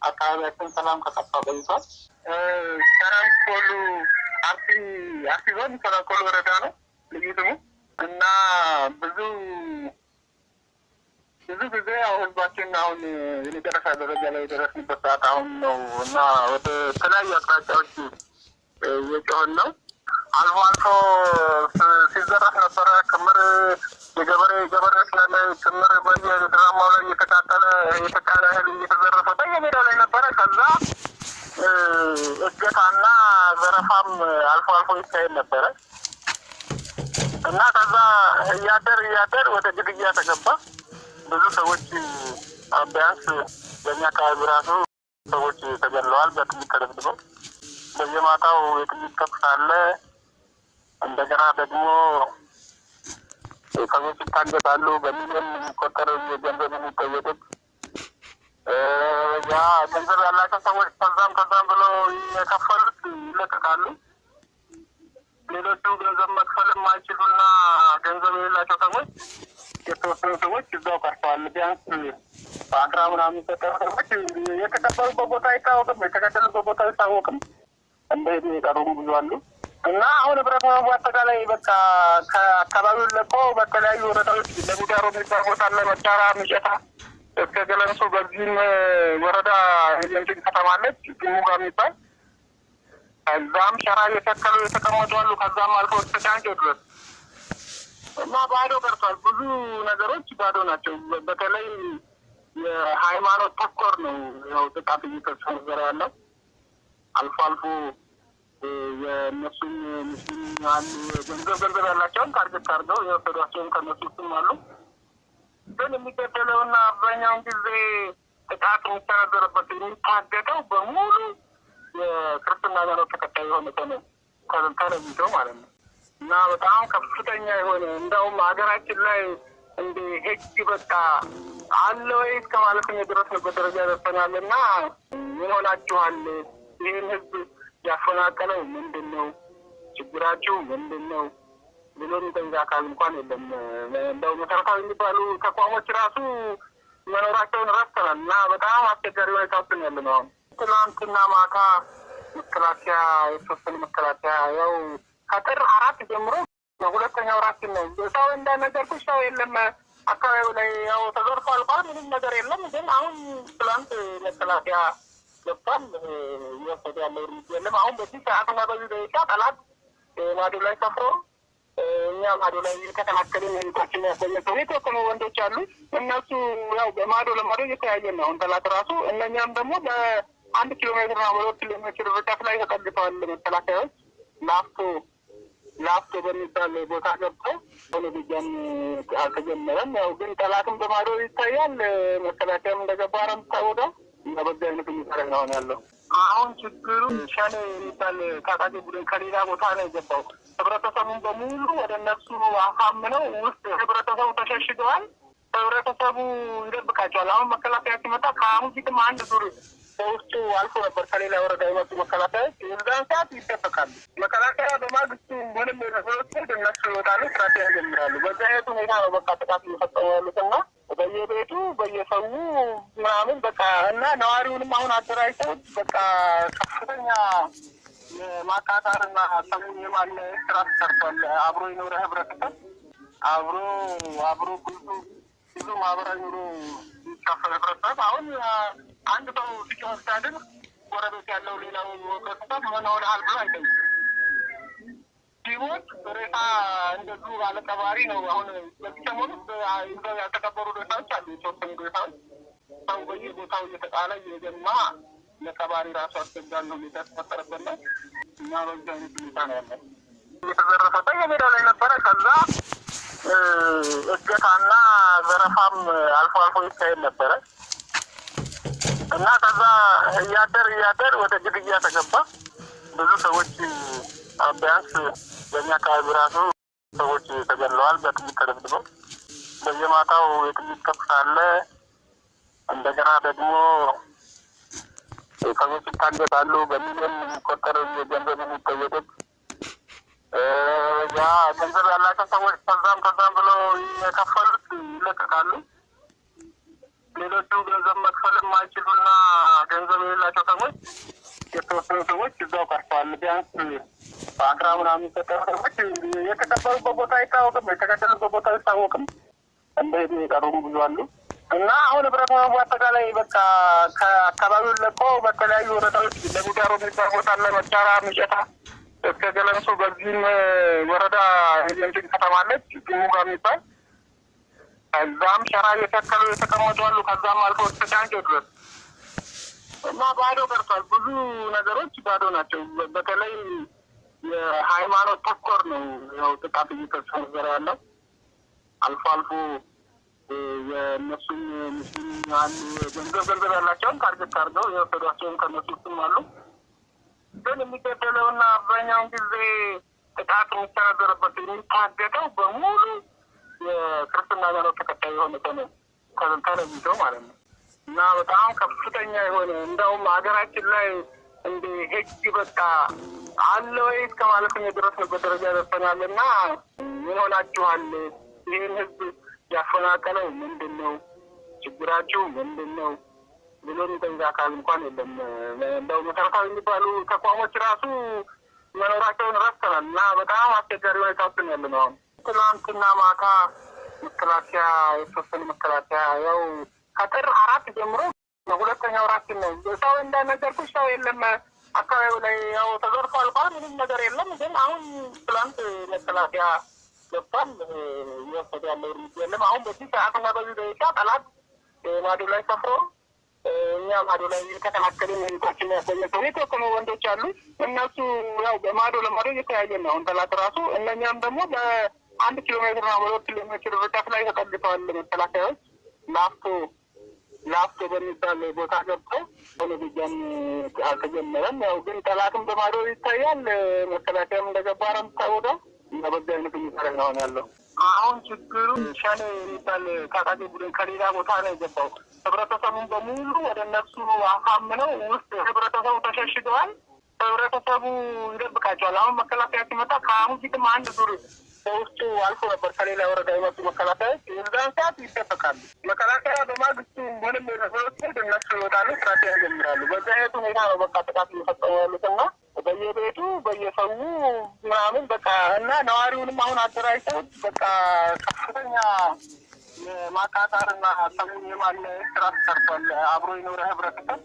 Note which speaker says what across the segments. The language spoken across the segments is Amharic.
Speaker 1: አካባቢያችን ሰላም ከጠፋ ቆይቷል። ሰራንኮሉ አርሲዞን ሰራንኮሉ ወረዳ ነው ልዩ ስሙ እና ብዙ ጊዜ ያው ህዝባችን አሁን የመጨረሻ ደረጃ ላይ የደረስንበት ሰዓት አሁን ነው እና ወደ ተለያዩ አቅጣጫዎች እየጮህን ነው። አልፎ አልፎ ሲዘረፍ ነበረ። ክምር የገበሬ ስላለ ክምር በየድራማው ላይ እየተቃጠለ የተጫነ እህል እየተዘረፈ በየሜዳው ላይ ነበረ። ከዛ እገታና ዘረፋም አልፎ አልፎ ይካሄድ ነበረ እና ከዛ እያደር ወደ ግድያ ተገባ። ብዙ ሰዎች ቢያንስ በእኛ አካባቢ ራሱ ሰዎች ተገለዋል፣ በጥይት ተደብድበው። በየማታው የጥይት ተኩስ አለ። እንደገና ደግሞ ሰዎች ይታገታሉ። በሚሊዮን የሚቆጠር የገንዘብ የሚጠየቁት ያ ገንዘብ ያላቸው ሰዎች ከዛም ብሎ የከፈሉት ይለቀቃሉ። ሌሎቹ ገንዘብ መክፈል የማይችሉና ገንዘብ የሌላቸው ሰዎች የተወሰኑ ሰዎች እዛው ቀርተዋል። ቢያንስ በአስራ ምናምን ሰዎች የተቀበሉበት ቦታ አይታወቅም፣ የተገደሉበት ቦታ አይታወቅም። እንደሄዱ የቀሩም ብዙ አሉ እና አሁን ህብረተሰቡ አጠቃላይ በቃ ከአካባቢውን ለቆ በተለያዩ ወረዳዎች ለጉዳሮ የሚባል ቦታ አለ፣ መጫራ፣ ምጨታ እስከ ገለንሶ በዚህም ወረዳ የንትን ከተማለች ሙጋ የሚባል ከዛም ሸራ እየተከሉ የተቀመጡ አሉ። ከዛም አልፎ እስከ ጫንጮ ድረስ እና ባዶ ቀርቷል። ብዙ ነገሮች ባዶ ናቸው። በተለይ የሃይማኖት ተኮር ነው ያው ጥቃት እየተሰነዘረ ያለው። አልፎ አልፎ የእነሱም ሙስሊም አሉ፣ ገንዘብ ያላቸውን ታርጌት አድርገው የወሰዷቸውን ከእነሱ ውስጥም አሉ። ግን የሚገደለውና አብዛኛውን ጊዜ ጥቃት የሚሰነዘረበት የሚታገጠው በሙሉ የክርስትና ሃይማኖት ተከታይ የሆነ ሰው ነው ተለይተው ማለት ነው። እና በጣም ከፍተኛ የሆነ እንደውም ሀገራችን ላይ እንደ ህግ በቃ አለ ወይ እስከ ማለት የደረስንበት ደረጃ ደርሰናል። እና ምን ሆናችኋል? ይህን ህዝብ ያፈናቀለው ምንድን ነው? ችግራችሁ ምንድን ነው ብሎ የሚጠይቅ አካል እንኳን የለም። እንደው መሰረታዊ የሚባሉ ተቋሞች ራሱ መኖራቸውን ረስተናል። እና በጣም አስቸጋሪ ሁኔታ ውስጥ ያለ ነው። አሁን ትናንትና ማታ መከላከያ የተወሰነ መከላከያ ያው ከጥር 4 ጀምሮ ሁለተኛው ራችን ነው። ሰው እንዳነገርኩሽ ሰው የለም አካባቢው ላይ ያው ተዘርፎ አልቋል። ምንም ነገር የለም። ግን አሁን ትላንት መከላከያ ገብቷል። እየወሰደ ያለው እርምጃ የለም። አሁን በዚህ ሰዓትና በዚህ ደቂቃ ጠላት ማዶ ላይ ሰፍሮ እኛ ማዶ ላይ ከተናከልን ህይወታችን ያሰኘሰው የተወሰኑ ወንዶች አሉ። እነሱ ያው በማዶ ለማዶ እየተያየን ነው። አሁን ጠላት ራሱ እነኛም ደግሞ በ1 ኪሎ ሜትር እና 2 ኪሎ ሜትር ርቀት ላይ ተጠግተዋል መከላከያዎች። ላፍቶ በሚባል ቦታ ገብተው ሆነ ብጃም አልተጀመረም። ያው ግን ጠላትም በማዶ ይታያል፣ መከላከያም እንደገባ ነው የምታወቀው። እና በዚህ አይነት የሚሰራ ነው ያለው። አሁን ችግሩ ሸኔ የሚባል ታጣቂ ቡድን ከሌላ ቦታ ነው የገባው። ህብረተሰቡን በሙሉ ወደ እነሱ አሳምነው ውስጥ ህብረተሰቡ ተሸሽገዋል። ህብረተሰቡ ይደብቃቸዋል። አሁን መከላከያ ሲመጣ ከአሁን ፊትም አንድ ዙር በውስጡ አልፎ ነበር ከሌላ ወረዳ የመጡ መከላከያዎች። የዛን ሰዓት ይደበቃሉ። መከላከያ በማግስቱ ምንም የነሰዎች እነሱ ይወጣሉ፣ ስራት ያጀምራሉ። በዚህ አይነት ሁኔታ ነው በቃ ጥቃት እየፈጸሙ ያሉትና በየቤቱ በየሰው ምናምን በቃ እና ነዋሪውንም አሁን አደራጅተው በቃ ከፍተኛ የማቃጣርና ሰሙን የማለ ስራ ተሰርቷል። አብሮ የኖረ ህብረተሰብ አብሮ ብዙ ማህበራዊ ኑሮ የሚካፈል ህብረተሰብ አሁን አንድ ሰው ሲጮህ ሲያድር ጎረቤት ያለው ሌላው ህብረተሰብ ምን ሆነሃል ብሎ አይጠይቅም። ሲሞት ሬሳ እንደዚሁ ባለቀባሪ ነው። አሁን በዚህ ሰሞኑ ይዘው ያልተቀበሩ ሬሳዎች አሉ። የተወሰኑ ሬሳዎች ሰው በየቦታው እየተጣለ እየገማ ለቀባሪ ራሱ አስቸጋሪ ነው የተፈጠረበት ነው። እና በዚህ አይነት ሁኔታ ነው ያለ። እየተዘረፈ በየሜዳው ላይ ነበረ። ከዛ እገታና ዘረፋም አልፎ አልፎ ይካሄድ ነበረ እና ከዛ እያደር ወደ ግድያ ተገባ። ብዙ ሰዎች ቢያንስ በእኛ አካባቢ ራሱ ሰዎች ተገለዋል፣ በጥይት ተደብድበው። በየማታው የጥይት ተኩስ አለ። እንደገና ደግሞ ሰዎች ይታገታሉ። በሚሊዮን የሚቆጠር የገንዘብ የሚጠየቁት ያ ገንዘብ ያላቸው ሰዎች ከዛም ብሎ የከፈሉት ይለቀቃሉ። ሌሎቹ ገንዘብ መክፈል የማይችሉና ገንዘብ የሌላቸው ሰዎች የተወሰኑ ሰዎች እዛው ቀርተዋል። ቢያንስ በአስራ ምናምን ሰዎች የተቀበሩበት ቦታ አይታወቅም፣ የተገደሉበት ቦታ አይታወቅም። እንደሄዱ የቀሩም ብዙ አሉ እና አሁን ህብረተሰቡ አጠቃላይ በቃ ከአካባቢውን ለቆ በተለያዩ ወረዳዎች ለሚዳሮ የሚባል ቦታ አለ፣ መጫራ፣ ሚጨታ እስከ ገለንሶ በዚህም ወረዳ የንትን ከተማለች ግሙጋ የሚባል ከዛም ሸራ እየተከሉ የተቀመጡ አሉ። ከዛም አልፎ እስከ ጫንጮ ድረስ እና ባዶ ቀርቷል። ብዙ ነገሮች ባዶ ናቸው። በተለይ የሃይማኖት ተኮር ነው ያው ጥቃት እየተሰነዘረ ያለው። አልፎ አልፎ የእነሱም ሙስሊም ያሉ ገንዘብ ያላቸውን ታርጌት አድርገው የወሰዷቸውን ከእነሱ ውስጥም አሉ። ግን የሚገደለውና አብዛኛውን ጊዜ ጥቃት የሚሰነዘርበት የሚታገተው በሙሉ የክርስትና ሃይማኖት ተከታይ የሆነ ተለይቶ ማለት ነው እና በጣም ከፍተኛ የሆነ እንደውም ሀገራችን ላይ እንደ ህግ በቃ አለ ወይ እስከ ማለት የደረስንበት ደረጃ ደርሰናል። እና ምን ሆናችኋል? ይህን ህዝብ ያፈናቀለው ምንድን ነው? ችግራችሁ ምንድን ነው ብሎ የሚጠይቅ አካል እንኳን የለም። እንደው መሰረታዊ የሚባሉ ተቋሞች ራሱ መኖራቸውን ረስተናል እና በጣም አስቸጋሪ ሁኔታ ውስጥ ያለ ነው። አሁን ትናንትና ማታ መከላከያ የተወሰኑ መከላከያ ያው ከጥር 4 ጀምሮ ሁለተኛው ራችን ነው። ሰው እንዳነገርኩሽ ሰው የለም አካባቢው ላይ ያው ተዘርፎ አልቋል። ምንም ነገር የለም። ግን አሁን ትላንት መከላከያ ገብቷል። እየወሰደ ያለው እርምጃ የለም። አሁን በዚህ ሰዓትና በዚህ ደቂቃ ጠላት ማዶ ላይ ሰፍሮ እኛ ማዶ ላይ የተከላከልን ህንቶችን ያሰኘሰው የተወሰኑ ወንዶች አሉ። እነሱ ያው በማዶ ለማዶ እየተያየን ነው። አሁን ጠላት ራሱ እነኛም ደግሞ በ1 ኪሎ ሜትር እና 2 ኪሎ ሜትር ርቀት ላይ ተጠግተዋል መከላከያዎች። ላፍቶ በሚባል ቦታ ገብተው ሆነብጃም አልተጀመረም። ያው ግን ጠላትም በማዶ ይታያል። መከላከያም እንደገባ ነው የምታወቀው እና በዚህ አይነት የሚሰራ ነው ያለው። አሁን ችግሩ ሸኔ የሚባል ታጣቂ ቡድን ከሌላ ቦታ ነው የገባው። ህብረተሰቡን በሙሉ ወደ እነሱ አሳምነው ውስጥ ህብረተሰቡ ተሸሽገዋል። ህብረተሰቡ ይደብቃቸዋል። አሁን መከላከያ ሲመጣ ከአሁን ፊትም አንድ ዙር በውስጡ አልፎ ነበር። ከሌላ ወረዳ የመጡ መከላከያዎች የዛን ሰዓት ይደበቃሉ። መከላከያ በማግስቱ ምንም የሰዎች እነሱ ይወጣሉ፣ ስራቸው ያጀምራሉ። በዚህ አይነት ሁኔታ ነው በቃ ጥቃት እየፈጸሙ ያሉት እና በየቤቱ በየሰው ምናምን በቃ እና ነዋሪውንም አሁን አደራጅተው በቃ ከፍተኛ የማቃጣርና ሰሙን የማለየት ስራ ተሰርቷል። አብሮ የኖረ ህብረተሰብ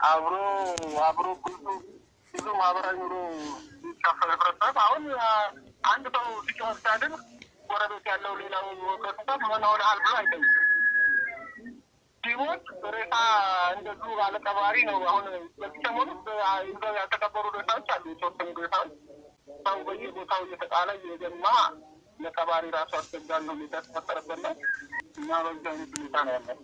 Speaker 1: አብሮ ብዙ ማህበራዊ ኑሮ የሚካፈል ህብረተሰብ አሁን አንድ ሰው ሲጮህ ሲያድር ጎረቤት ያለው ሌላው ህብረተሰብ ምን ሆነሃል ብሎ አይጠይቅም። ሲሞት ሬሳ እንደዚሁ ባለቀባሪ ነው። አሁን በዚህ ሰሞኑ ይዘው ያልተቀበሩ ሬሳዎች አሉ። የተወሰኑ ሬሳዎች ሰው በየቦታው እየተጣለ እየገማ ለቀባሪ ራሱ አስቸጋሪ ነው የሚተፈጠረበት ነው እና በዚህ አይነት ሁኔታ ነው ያለው።